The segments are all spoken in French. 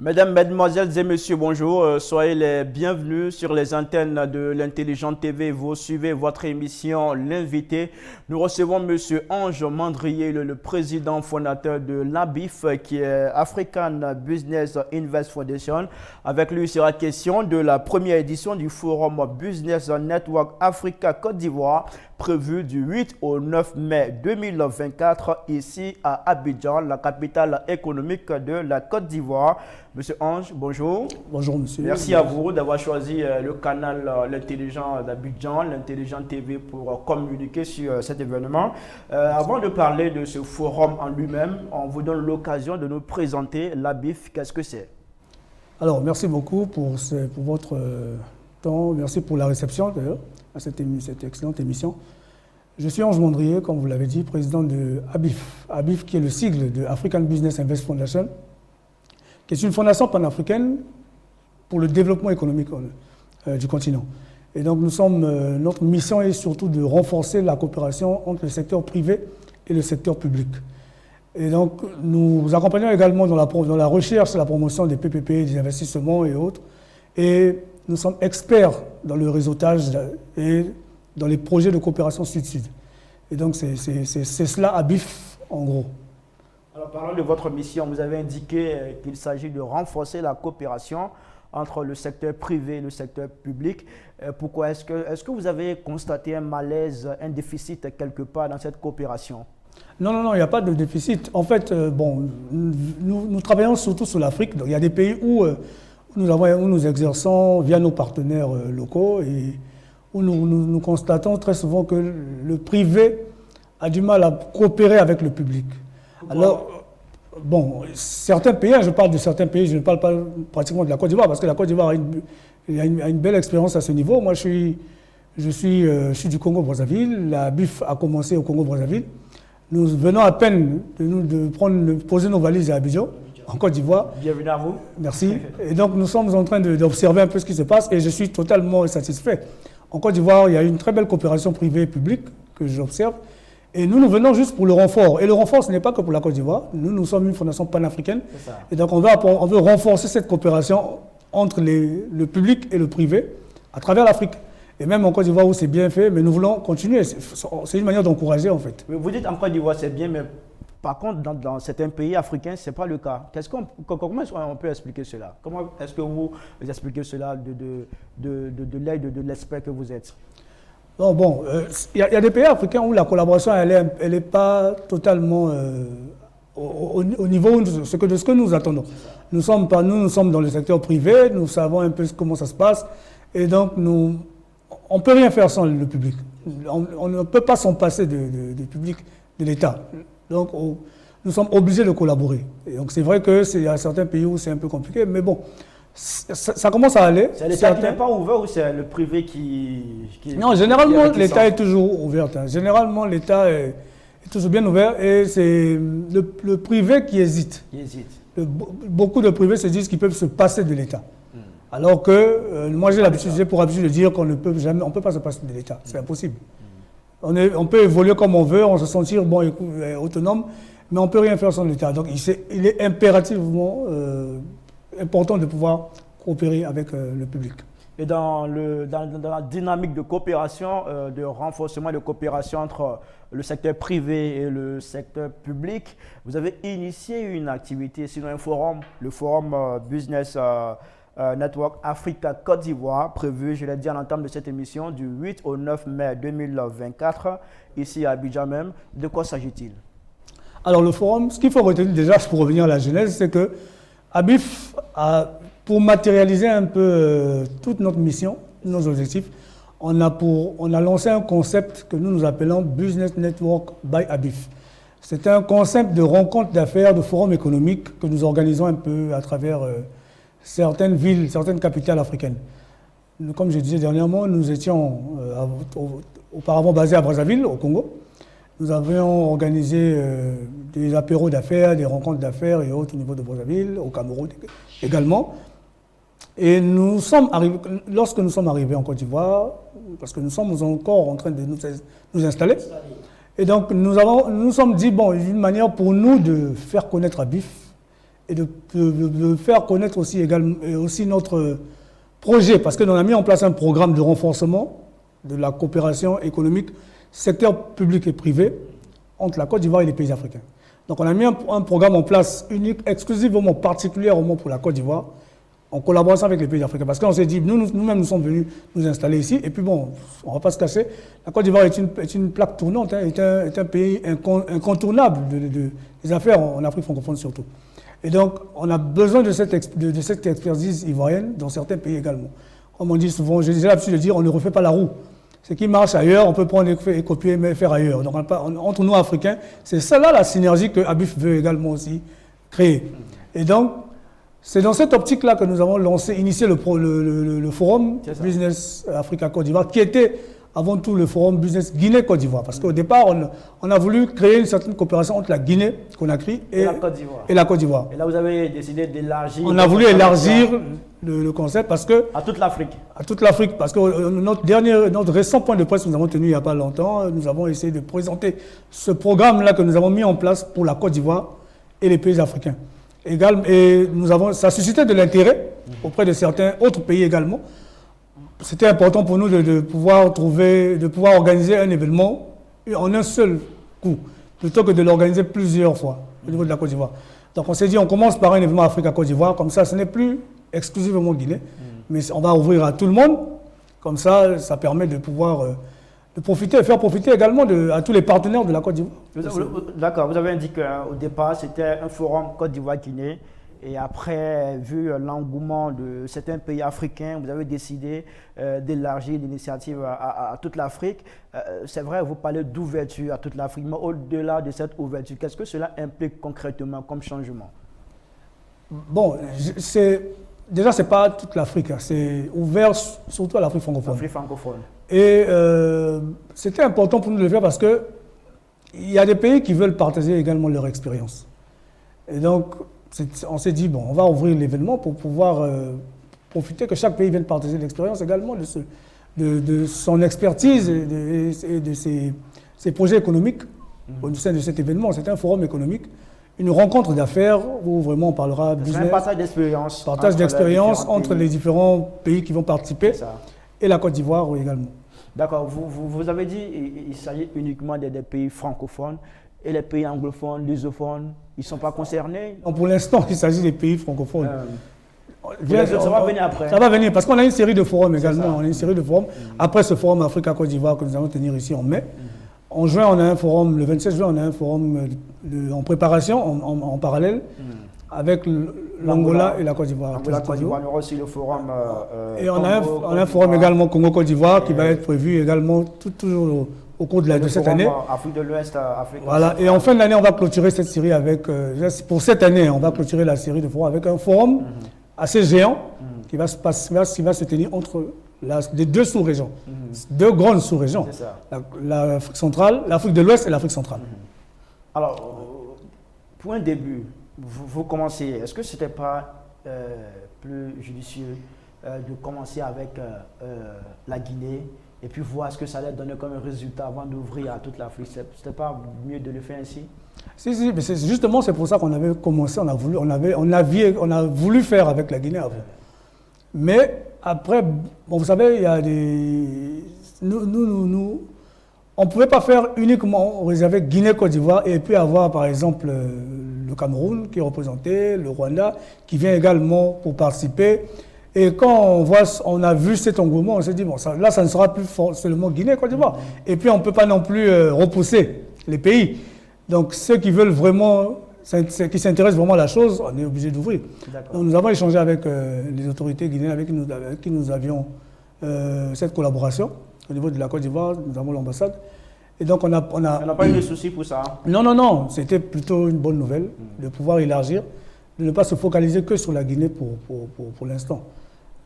Mesdames, Mesdemoiselles et Messieurs, bonjour. Soyez les bienvenus sur les antennes de l'Intelligente TV. Vous suivez votre émission L'invité. Nous recevons Monsieur Ange Mandrier, le président fondateur de l'ABIF, qui est African Business Invest Foundation. Avec lui, il sera question de la première édition du Forum Business Network Africa Côte d'Ivoire, prévu du 8 au 9 mai 2024 ici à Abidjan, la capitale économique de la Côte d'Ivoire. Monsieur Ange, bonjour. Bonjour, monsieur. Merci à vous d'avoir choisi le canal L'Intelligent d'Abidjan, l'Intelligent TV, pour communiquer sur cet événement. Avant de parler de ce forum en lui-même, on vous donne l'occasion de nous présenter l'ABIF. Qu'est-ce que c'est? Alors, merci beaucoup pour votre temps. Merci pour la réception, d'ailleurs, à cette excellente émission. Je suis Ange Mandrier, comme vous l'avez dit, président de ABIF. ABIF, qui est le sigle de African Business Invest Foundation, qui est une fondation panafricaine pour le développement économique du continent. Et donc, notre mission est surtout de renforcer la coopération entre le secteur privé et le secteur public. Et donc, nous accompagnons également dans la recherche et la promotion des PPP, des investissements et autres. Et nous sommes experts dans le réseautage et dans les projets de coopération sud-sud. Et donc, c'est cela ABIF, en gros. Alors, parlons de votre mission. Vous avez indiqué qu'il s'agit de renforcer la coopération entre le secteur privé et le secteur public. Pourquoi est-ce que vous avez constaté un malaise, un déficit quelque part dans cette coopération? Non, il n'y a pas de déficit. En fait, nous travaillons surtout sur l'Afrique. Il y a des pays où nous exerçons via nos partenaires locaux et où nous constatons très souvent que le privé a du mal à coopérer avec le public. Alors, certains pays, je parle de certains pays, je ne parle pas pratiquement de la Côte d'Ivoire, parce que la Côte d'Ivoire a une belle expérience à ce niveau. Moi, je suis du Congo-Brazzaville. La BIF a commencé au Congo-Brazzaville. Nous venons à peine de poser nos valises à Abidjan, en Côte d'Ivoire. Bienvenue à vous. Merci. Et donc, nous sommes en train d'observer un peu ce qui se passe et je suis totalement satisfait. En Côte d'Ivoire, il y a une très belle coopération privée et publique que j'observe. Et nous venons juste pour le renfort. Et le renfort, ce n'est pas que pour la Côte d'Ivoire. Nous sommes une fondation panafricaine. Et donc, on veut renforcer cette coopération entre le public et le privé à travers l'Afrique. Et même en Côte d'Ivoire où c'est bien fait, mais nous voulons continuer. C'est une manière d'encourager, en fait. Vous dites en Côte d'Ivoire c'est bien, mais par contre, dans certains pays africains, ce n'est pas le cas. Comment on peut expliquer cela? Comment est-ce que vous expliquez cela de l'aide de l'expert que vous êtes? Il y a des pays africains où la collaboration, elle n'est pas totalement au niveau de ce que nous attendons. Nous sommes dans le secteur privé, nous savons un peu comment ça se passe, et donc on ne peut rien faire sans le public. On ne peut pas s'en passer du public, de l'État. Donc, nous sommes obligés de collaborer. Et donc, c'est vrai qu'il y a certains pays où c'est un peu compliqué, mais bon, ça commence à aller. C'est l'État qui n'est pas ouvert ou c'est le privé qui Non, généralement, l'État est toujours ouvert. Généralement, l'État est toujours bien ouvert et c'est le privé qui hésite. Beaucoup de privés se disent qu'ils peuvent se passer de l'État. Alors que moi, j'ai pour habitude de dire qu'on ne peut jamais, on peut pas se passer de l'État. C'est impossible. On peut évoluer comme on veut, on se sentir autonome, mais on ne peut rien faire sans l'État. Donc, il est impérativement important de pouvoir coopérer avec le public. Et dans la dynamique de coopération, de renforcement de coopération entre le secteur privé et le secteur public, vous avez initié une activité, sinon un forum, le Forum Business Network Africa Côte d'Ivoire, prévu, je l'ai dit à l'entame de cette émission, du 8 au 9 mai 2024, ici à Abidjan même. De quoi s'agit-il? Alors le forum, ce qu'il faut retenir déjà, pour revenir à la genèse, c'est que ABIF, pour matérialiser un peu toute notre mission, nos objectifs, on a lancé un concept que nous appelons Business Network by ABIF. C'est un concept de rencontre d'affaires, de forum économique que nous organisons un peu à travers certaines villes, certaines capitales africaines. Comme je disais dernièrement, nous étions auparavant basés à Brazzaville, au Congo. Nous avions organisé des apéros d'affaires, des rencontres d'affaires et autres au niveau de Brazzaville, au Cameroun également. Et lorsque nous sommes arrivés en Côte d'Ivoire, parce que nous sommes encore en train de nous installer, et donc nous sommes dit, bon, une manière pour nous de faire connaître ABIF et de faire connaître aussi, également, aussi notre projet, parce que nous avons mis en place un programme de renforcement de la coopération économique, secteur public et privé, entre la Côte d'Ivoire et les pays africains. Donc on a mis un programme en place unique, exclusivement, particulièrement pour la Côte d'Ivoire, en collaboration avec les pays africains. Parce qu'on s'est dit, nous-mêmes, nous sommes venus nous installer ici, et puis bon, on ne va pas se cacher, la Côte d'Ivoire est une plaque tournante, hein, est un pays incontournable des affaires en Afrique francophone surtout. Et donc, on a besoin de cette expertise ivoirienne dans certains pays également. Comme on dit souvent, j'ai l'habitude de dire, on ne refait pas la roue. Ce qui marche ailleurs, on peut prendre et copier, mais faire ailleurs. Donc, entre nous, Africains, c'est ça là la synergie que Abif veut également aussi créer. Et donc, c'est dans cette optique-là que nous avons initié le forum Business Africa-Côte d'Ivoire, qui était avant tout le forum Business Guinée-Côte d'Ivoire. Parce qu'au départ, on a voulu créer une certaine coopération entre la Guinée, Conakry, et la Côte d'Ivoire. Et là, vous avez décidé d'élargir. On a voulu élargir le concept parce que... À toute l'Afrique. À toute l'Afrique. Parce que notre récent point de presse que nous avons tenu il n'y a pas longtemps, nous avons essayé de présenter ce programme-là que nous avons mis en place pour la Côte d'Ivoire et les pays africains. Et ça a suscité de l'intérêt auprès de certains autres pays également. C'était important pour nous de pouvoir organiser un événement en un seul coup, plutôt que de l'organiser plusieurs fois au niveau de la Côte d'Ivoire. Donc on s'est dit, on commence par un événement Africa-Côte d'Ivoire, comme ça ce n'est plus exclusivement Guinée, mais on va ouvrir à tout le monde, comme ça permet de pouvoir faire profiter également à tous les partenaires de la Côte d'Ivoire. D'accord, vous avez indiqué qu'au départ c'était un forum Côte d'Ivoire-Guinée. Et après, vu l'engouement de certains pays africains, vous avez décidé d'élargir l'initiative à toute l'Afrique. C'est vrai, vous parlez d'ouverture à toute l'Afrique, mais au-delà de cette ouverture, qu'est-ce que cela implique concrètement comme changement? Bon, déjà, ce n'est pas toute l'Afrique, hein, c'est ouvert surtout à l'Afrique francophone. L'Afrique francophone. Et c'était important pour nous de le faire parce qu'il y a des pays qui veulent partager également leur expérience. Et donc, on s'est dit, bon, on va ouvrir l'événement pour pouvoir profiter, que chaque pays vienne partager l'expérience également de son expertise et de ses projets économiques au sein de cet événement. C'est un forum économique, une rencontre d'affaires où vraiment on parlera business. C'est un partage d'expérience. Partage d'expérience entre les différents pays qui vont participer et la Côte d'Ivoire également. D'accord, vous avez dit qu'il s'agit uniquement des pays francophones. Et les pays anglophones, lusophones, ils ne sont pas concernés? Non, pour l'instant, il s'agit des pays francophones. Ça va venir après. Ça va venir, parce qu'on a une série de forums également. On a une série de forums. Après ce forum Africa-Côte d'Ivoire que nous allons tenir ici en mai. En juin, on a un forum, le 27 juin, on a un forum en préparation, en parallèle, avec l'Angola et la Côte d'Ivoire. Angola, Côte d'Ivoire, on aura aussi le forum. Et on a un forum également Congo-Côte d'Ivoire qui va être prévu également toujours au cours de cette année. Afrique de l'Ouest, Afrique. Voilà. Et en fin d'année, on va clôturer cette série avec, pour cette année, on va clôturer la série de forums avec un forum assez géant qui va se tenir entre les deux sous-régions, deux grandes sous-régions, l'Afrique centrale, l'Afrique de l'Ouest et l'Afrique centrale. Alors, pour un début, vous commencez, est-ce que ce n'était pas plus judicieux de commencer avec la Guinée et puis voir ce que ça allait donner comme résultat avant d'ouvrir à toute l'Afrique? C'était pas mieux de le faire ainsi? Si, mais justement c'est pour ça qu'on avait commencé, on a voulu faire avec la Guinée avant. Mais après, bon, vous savez, il y a on ne pouvait pas faire uniquement avec Guinée-Côte d'Ivoire et puis avoir par exemple le Cameroun qui est représenté, le Rwanda qui vient également pour participer. Et quand on a vu cet engouement, on s'est dit, bon, là, ça ne sera plus seulement Guinée-Côte d'Ivoire. Et puis, on ne peut pas non plus repousser les pays. Donc, ceux qui veulent vraiment, qui s'intéressent vraiment à la chose, on est obligé d'ouvrir. Donc, nous avons échangé avec les autorités guinéennes avec qui nous avions cette collaboration. Au niveau de la Côte d'Ivoire, nous avons l'ambassade. Et donc, on n'a pas eu de soucis pour ça? Non. C'était plutôt une bonne nouvelle de pouvoir élargir, de ne pas se focaliser que sur la Guinée pour l'instant.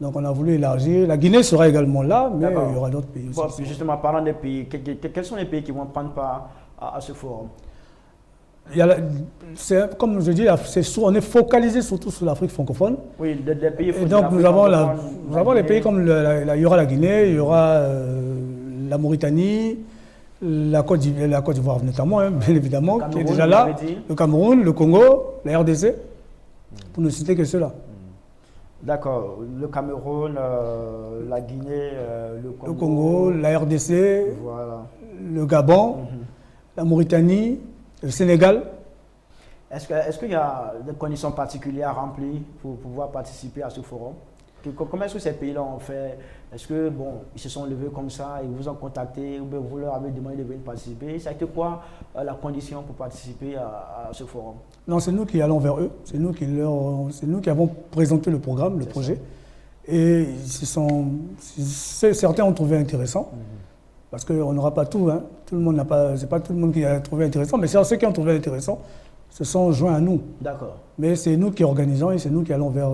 Donc on a voulu élargir. La Guinée sera également là, mais il y aura d'autres pays aussi. Bon, justement, parlant des pays, quels sont les pays qui vont prendre part à ce forum? Comme je dis, on est focalisé surtout sur l'Afrique francophone. Oui, des pays francophones. Et donc nous avons les pays comme il y aura la Guinée, il y aura la Mauritanie, la Côte d'Ivoire notamment, hein, bien évidemment, qui est déjà là, le Cameroun, le Congo, la RDC. pour ne citer que ceux-là. D'accord. Le Cameroun, la Guinée, le Le Congo, la RDC, voilà. le Gabon, la Mauritanie, le Sénégal. Est-ce qu'il y a des conditions particulières remplies pour pouvoir participer à ce forum? Comment est-ce que ces pays-là ont fait? Est-ce que, bon, ils se sont levés comme ça, ils vous ont contacté, ou bien vous leur avez demandé de venir participer? Ça a été quoi la condition pour participer à ce forum? Non, c'est nous qui allons vers eux, c'est nous qui avons présenté le programme, le projet. Et certains ont trouvé intéressant, parce qu'on n'aura pas tout, hein. Tout le monde n'a pas, c'est pas tout le monde qui a trouvé intéressant, mais ceux qui ont trouvé intéressant se sont joints à nous. D'accord. Mais c'est nous qui organisons et c'est nous qui allons vers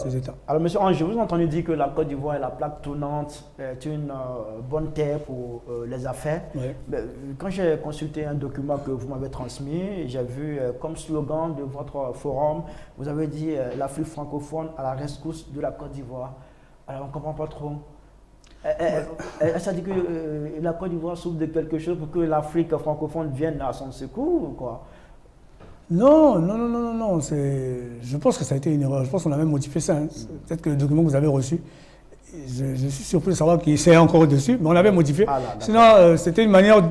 ces États. Alors, monsieur Ange, je vous ai entendu dire que la Côte d'Ivoire est la plaque tournante, est une bonne terre pour les affaires. Oui. Mais, quand j'ai consulté un document que vous m'avez transmis, j'ai vu comme slogan de votre forum, vous avez dit l'Afrique francophone à la rescousse de la Côte d'Ivoire. Alors, on ne comprend pas trop. Ça dit que la Côte d'Ivoire souffre de quelque chose pour que l'Afrique francophone vienne à son secours ou quoi? Non. Je pense que ça a été une erreur. Je pense qu'on a même modifié ça. Hein. Peut-être que le document que vous avez reçu, je suis surpris de savoir qu'il s'est encore dessus, mais on l'avait modifié. Ah là, sinon, c'était une manière.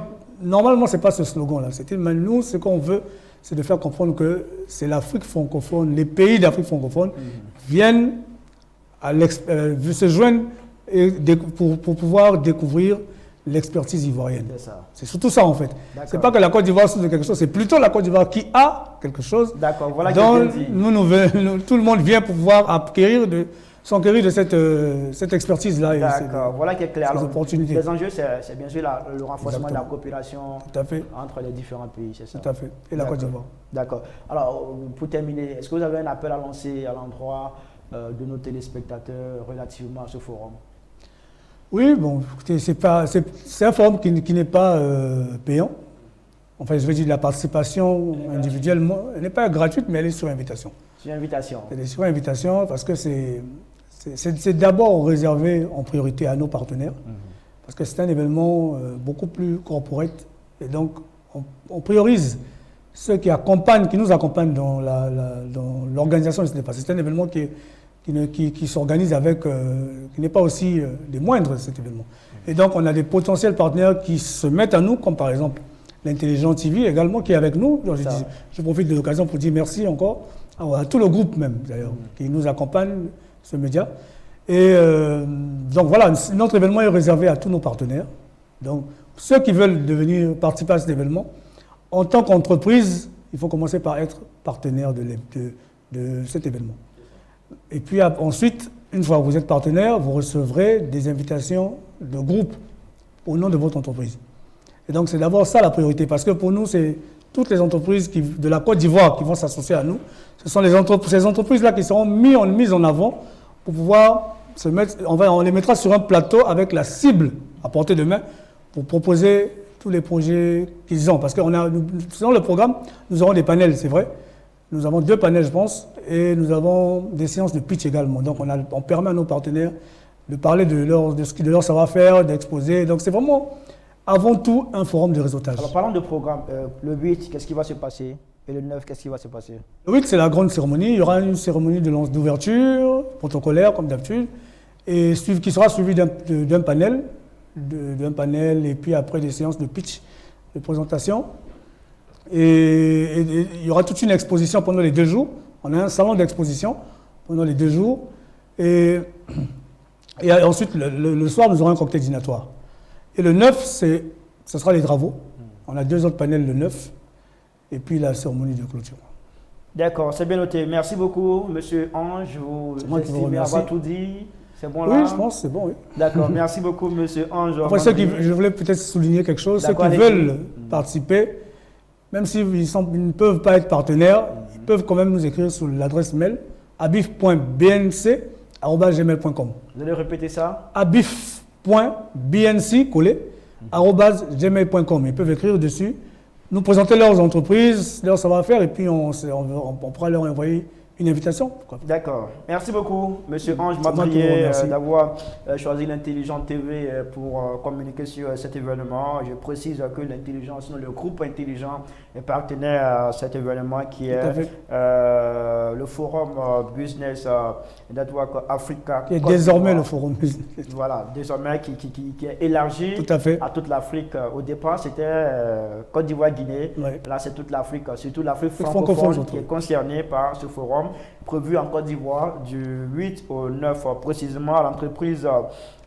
Normalement, ce n'est pas ce slogan-là. Nous, ce qu'on veut, c'est de faire comprendre que c'est l'Afrique francophone, les pays d'Afrique francophone viennent se joindre pour pouvoir découvrir l'expertise ivoirienne. C'est surtout ça en fait. C'est pas que la Côte d'Ivoire souffre de quelque chose, c'est plutôt la Côte d'Ivoire qui a quelque chose. D'accord, voilà dont tout le monde vient pour pouvoir s'enquérir de cette expertise-là. D'accord, voilà qui est clair. Alors, opportunités. Les enjeux, c'est bien sûr le renforcement de la coopération entre les différents pays, c'est ça? Tout à fait, et la Côte d'Ivoire. D'accord. Alors, pour terminer, est-ce que vous avez un appel à lancer à l'endroit de nos téléspectateurs relativement à ce forum? Oui, bon, écoutez, c'est un forum qui n'est pas payant. Enfin, je veux dire, la participation individuelle, elle n'est pas gratuite, mais elle est sur invitation. Sur invitation. Elle est sur invitation parce que c'est d'abord réservé en priorité à nos partenaires, parce que c'est un événement beaucoup plus corporate. Et donc, on priorise ceux qui nous accompagnent dans l'organisation de cet événement. C'est un événement qui s'organise avec, qui n'est pas aussi des moindres, cet événement. Et donc, on a des potentiels partenaires qui se mettent à nous, comme par exemple l'Intelligence TV également, qui est avec nous. Donc, je profite de l'occasion pour dire merci encore à tout le groupe même, d'ailleurs, qui nous accompagne, ce média. Et donc voilà, notre événement est réservé à tous nos partenaires. Donc, ceux qui veulent participer à cet événement, en tant qu'entreprise, il faut commencer par être partenaire de cet événement. Et puis ensuite, une fois que vous êtes partenaire, vous recevrez des invitations de groupe au nom de votre entreprise. Et donc c'est d'abord ça la priorité, parce que pour nous, c'est toutes les entreprises de la Côte d'Ivoire qui vont s'associer à nous. Ce sont ces entreprises-là qui seront mises en avant pour pouvoir se mettre, on les mettra sur un plateau avec la cible à portée de main pour proposer tous les projets qu'ils ont. Parce que selon le programme, nous aurons des panels, c'est vrai. Nous avons 2 panels, je pense, et nous avons des séances de pitch également. Donc, on permet à nos partenaires de parler de leur savoir-faire, d'exposer. Donc, c'est vraiment, avant tout, un forum de réseautage. Alors, parlons de programme. Le 8, qu'est-ce qui va se passer? Et le 9, qu'est-ce qui va se passer? Le 8, c'est la grande cérémonie. Il y aura une cérémonie d'ouverture, protocolaire, comme d'habitude, et qui sera suivie d'un panel, et puis après des séances de pitch, de présentation. Et il y aura toute une exposition pendant les 2 jours. On a un salon d'exposition pendant les 2 jours. Et ensuite, le soir, nous aurons un cocktail dînatoire. Et le 9, ce sera les travaux. On a 2 autres panels le 9. Et puis la cérémonie de clôture. D'accord, c'est bien noté. Merci beaucoup, monsieur Ange. Vous estimez avoir tout dit. C'est bon là? Oui, je pense que c'est bon, oui. D'accord, merci beaucoup, monsieur Ange. Enfin, je voulais peut-être souligner quelque chose. Ceux qui veulent participer, même s'ils ne peuvent pas être partenaires, ils peuvent quand même nous écrire sur l'adresse mail abif.bnc@gmail.com. Vous allez répéter ça? abif.bnc @gmail.com. Ils peuvent écrire dessus, nous présenter leurs entreprises, leur savoir-faire, et puis on pourra leur envoyer une invitation. D'accord. Merci beaucoup, monsieur Ange Madrier, d'avoir choisi l'Intelligence TV pour communiquer sur cet événement. Je précise que l'Intelligence, le groupe Intelligent est partenaire à cet événement qui est le Forum Business Network Africa. Qui est désormais le Forum Business. Voilà, désormais qui est élargi à toute l'Afrique. Au départ, c'était Côte d'Ivoire, Guinée. Ouais. Là, c'est toute l'Afrique, surtout l'Afrique francophone qui est concernée par ce forum, prévu en Côte d'Ivoire du 8 au 9, précisément à l'entreprise,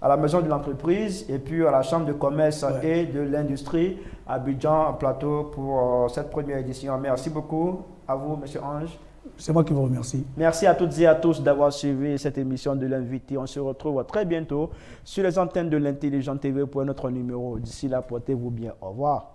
à la maison de l'entreprise et puis à la chambre de commerce et de l'industrie à Abidjan Plateau pour cette première édition. Merci beaucoup à vous, M. Ange. C'est moi qui vous remercie. Merci à toutes et à tous d'avoir suivi cette émission de l'invité. On se retrouve très bientôt sur les antennes de l'Intelligent TV pour un autre numéro. D'ici là, portez-vous bien. Au revoir.